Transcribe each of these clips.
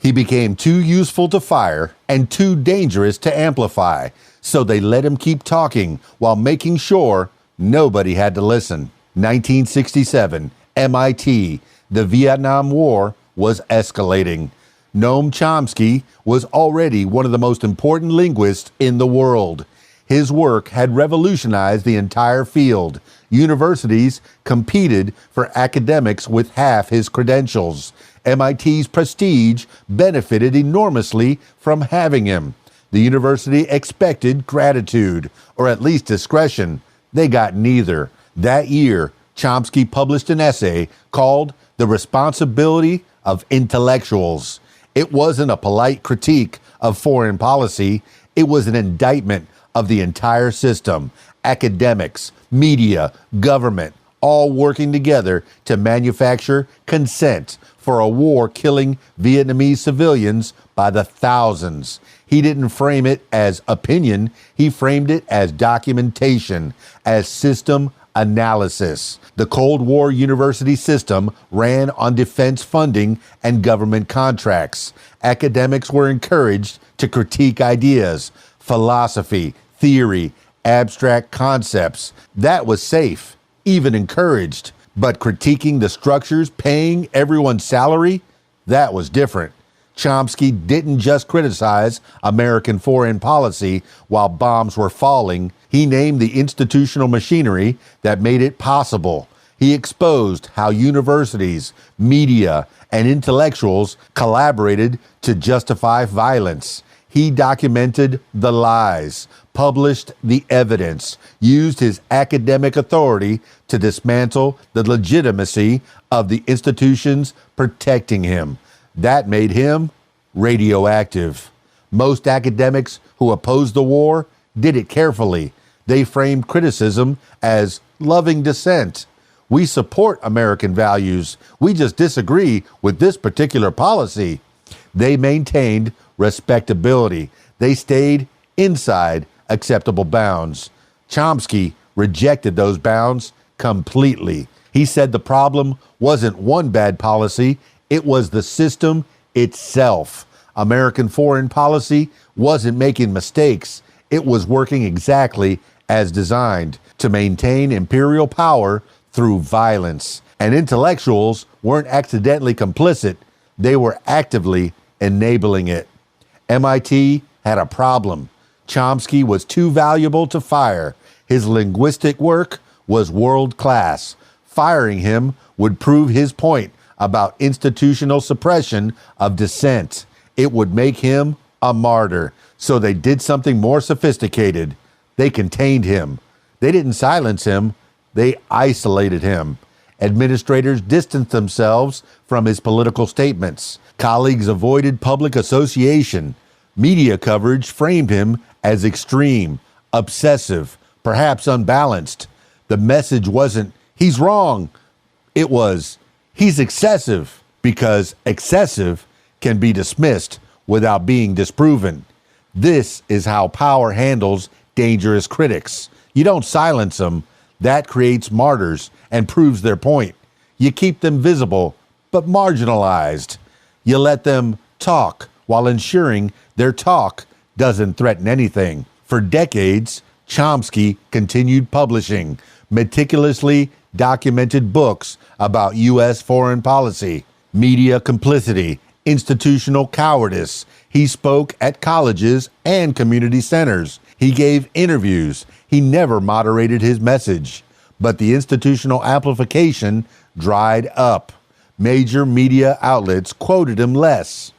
He became too useful to fire and too dangerous to amplify, so they let him keep talking while making sure nobody had to listen. 1967, MIT. The Vietnam War was escalating. Noam Chomsky was already one of the most important linguists in the world. His work had revolutionized the entire field. Universities competed for academics with half his credentials. MIT's prestige benefited enormously from having him. The university expected gratitude, or at least discretion. They got neither. That year, Chomsky published an essay called The Responsibility of Intellectuals. It wasn't a polite critique of foreign policy. It was an indictment of the entire system. Academics, media, government, all working together to manufacture consent for a war killing Vietnamese civilians by the thousands. He didn't frame it as opinion. He framed it as documentation, as system analysis. The Cold War university system ran on defense funding and government contracts. Academics were encouraged to critique ideas, philosophy, theory, abstract concepts. That was safe, even encouraged. But critiquing the structures paying everyone's salary, that was different. Chomsky didn't just criticize American foreign policy while bombs were falling. He named the institutional machinery that made it possible. He exposed how universities, media, and intellectuals collaborated to justify violence. He documented the lies, published the evidence, used his academic authority to dismantle the legitimacy of the institutions protecting him. That made him radioactive. Most academics who opposed the war did it carefully. They framed criticism as loving dissent. We support American values. We just disagree with this particular policy. They maintained respectability. They stayed inside acceptable bounds. Chomsky rejected those bounds completely. He said the problem wasn't one bad policy, it was the system itself. American foreign policy wasn't making mistakes. It was working exactly as designed to maintain imperial power through violence. And intellectuals weren't accidentally complicit. They were actively enabling it. MIT had a problem. Chomsky was too valuable to fire. His linguistic work was world class. Firing him would prove his point about institutional suppression of dissent. It would make him a martyr. So they did something more sophisticated. They contained him. They didn't silence him. They isolated him. Administrators distanced themselves from his political statements. Colleagues avoided public association. Media coverage framed him as extreme, obsessive, perhaps unbalanced. The message wasn't, he's wrong. It was, he's excessive, because excessive can be dismissed without being disproven. This is how power handles dangerous critics. You don't silence them. That creates martyrs and proves their point. You keep them visible, but marginalized. You let them talk while ensuring their talk doesn't threaten anything. For decades, Chomsky continued publishing meticulously documented books about U.S. foreign policy, media complicity, institutional cowardice. He spoke at colleges and community centers. He gave interviews. He never moderated his message. But the institutional amplification dried up. Major media outlets quoted him less.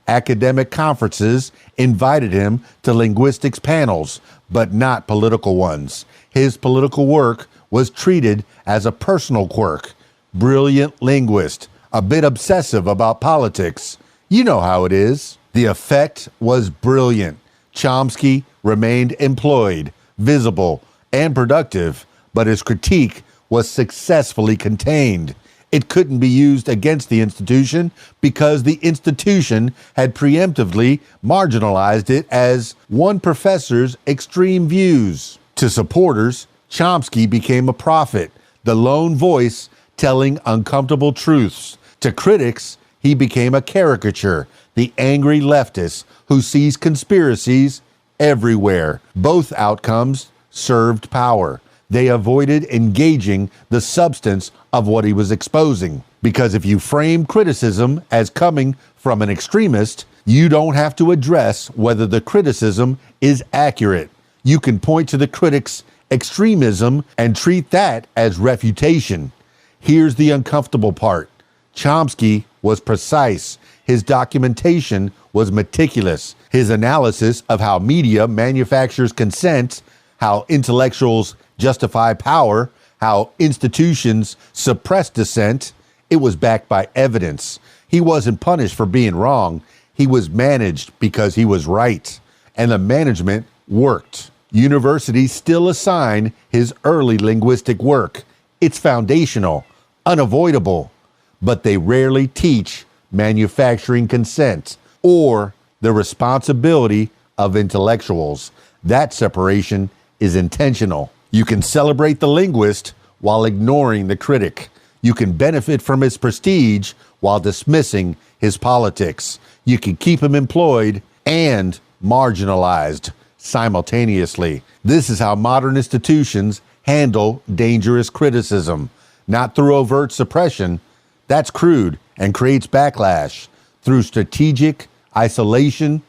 Academic conferences invited him to linguistics panels, but not political ones. His political work was treated as a personal quirk. Brilliant linguist, a bit obsessive about politics. You know how it is. The effect was brilliant. Chomsky remained employed, visible, and productive, but his critique was successfully contained. It couldn't be used against the institution because the institution had preemptively marginalized it as one professor's extreme views. To supporters, Chomsky became a prophet, the lone voice telling uncomfortable truths. To critics, He became a caricature, the angry leftist who sees conspiracies everywhere. Both outcomes served power. They avoided engaging the substance of what he was exposing. Because if you frame criticism as coming from an extremist, you don't have to address whether the criticism is accurate. You can point to the critic's extremism and treat that as refutation. Here's the uncomfortable part. Chomsky was precise. His documentation was meticulous. His analysis of how media manufactures consent, how intellectuals justify power, how institutions suppress dissent, it was backed by evidence. He wasn't punished for being wrong. He was managed because he was right. And the management worked. Universities still assign his early linguistic work. It's foundational, unavoidable, but they rarely teach manufacturing consent or the responsibility of intellectuals. That separation is intentional. You can celebrate the linguist while ignoring the critic. You can benefit from his prestige while dismissing his politics. You can keep him employed and marginalized simultaneously. This is how modern institutions handle dangerous criticism, not through overt suppression. That's crude and creates backlash. Through strategic isolation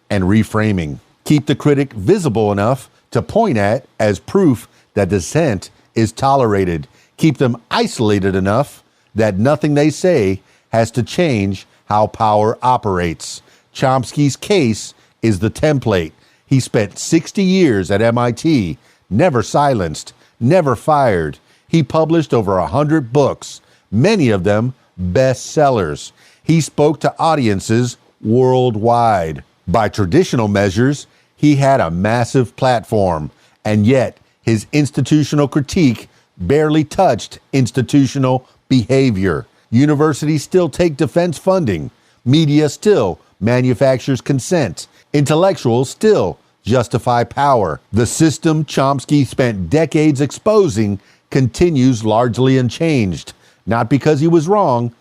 and reframing. Keep the critic visible enough to point at as proof that dissent is tolerated. Keep them isolated enough that nothing they say has to change how power operates. Chomsky's case is the template. He spent 60 years at MIT, never silenced, never fired. He published over 100 books, many of them bestsellers. He spoke to audiences worldwide. By traditional measures, he had a massive platform, and yet his institutional critique barely touched institutional behavior. Universities still take defense funding. Media still manufactures consent. Intellectuals still justify power. The system Chomsky spent decades exposing continues largely unchanged, not because he was wrong,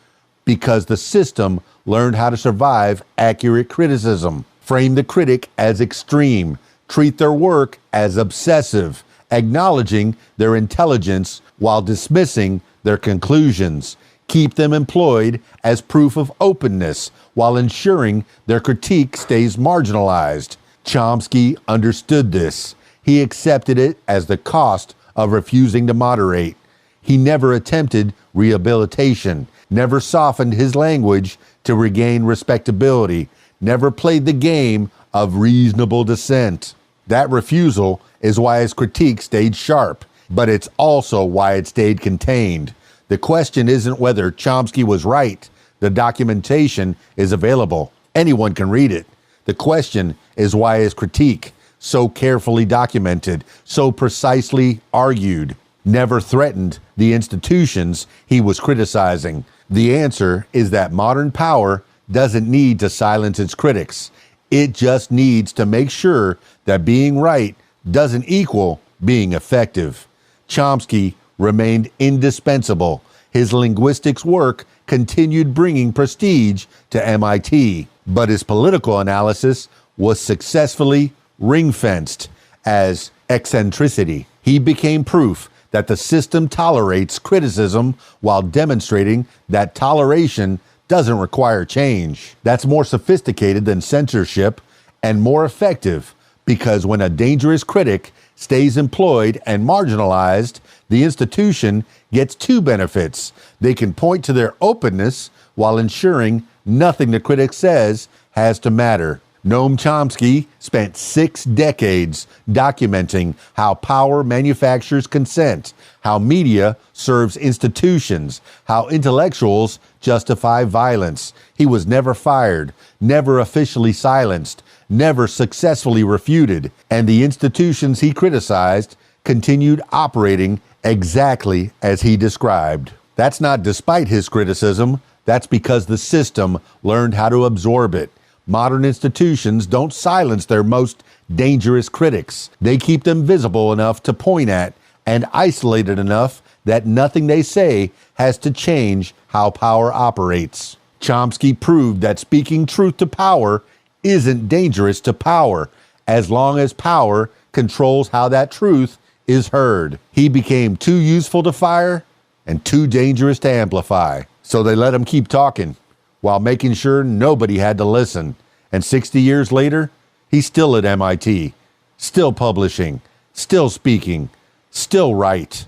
because the system learned how to survive accurate criticism. Frame the critic as extreme. Treat their work as obsessive, acknowledging their intelligence while dismissing their conclusions. Keep them employed as proof of openness while ensuring their critique stays marginalized. Chomsky understood this. He accepted it as the cost of refusing to moderate. He never attempted rehabilitation, never softened his language to regain respectability, never played the game of reasonable dissent. That refusal is why his critique stayed sharp, but it's also why it stayed contained. The question isn't whether Chomsky was right. The documentation is available. Anyone can read it. The question is why his critique, so carefully documented, so precisely argued, never threatened the institutions he was criticizing. The answer is that modern power doesn't need to silence its critics. It just needs to make sure that being right doesn't equal being effective. Chomsky remained indispensable. His linguistics work continued bringing prestige to MIT, but his political analysis was successfully ring-fenced as eccentricity. He became proof that the system tolerates criticism while demonstrating that toleration doesn't require change. That's more sophisticated than censorship and more effective, because when a dangerous critic stays employed and marginalized, the institution gets two benefits. They can point to their openness while ensuring nothing the critic says has to matter. Noam Chomsky spent 6 decades documenting how power manufactures consent, how media serves institutions, how intellectuals justify violence. He was never fired, never officially silenced, never successfully refuted, and the institutions he criticized continued operating exactly as he described. That's not despite his criticism. That's because the system learned how to absorb it. Modern institutions don't silence their most dangerous critics. They keep them visible enough to point at and isolated enough that nothing they say has to change how power operates. Chomsky proved that speaking truth to power isn't dangerous to power, as long as power controls how that truth is heard. He became too useful to fire and too dangerous to amplify. So they let him keep talking while making sure nobody had to listen. And 60 years later, he's still at MIT, still publishing, still speaking, still right,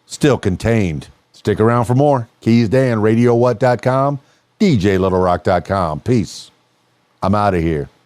still contained. Stick around for more. KeysDAN, RadioWhat.com, DJLittleRock.com. Peace. I'm out of here.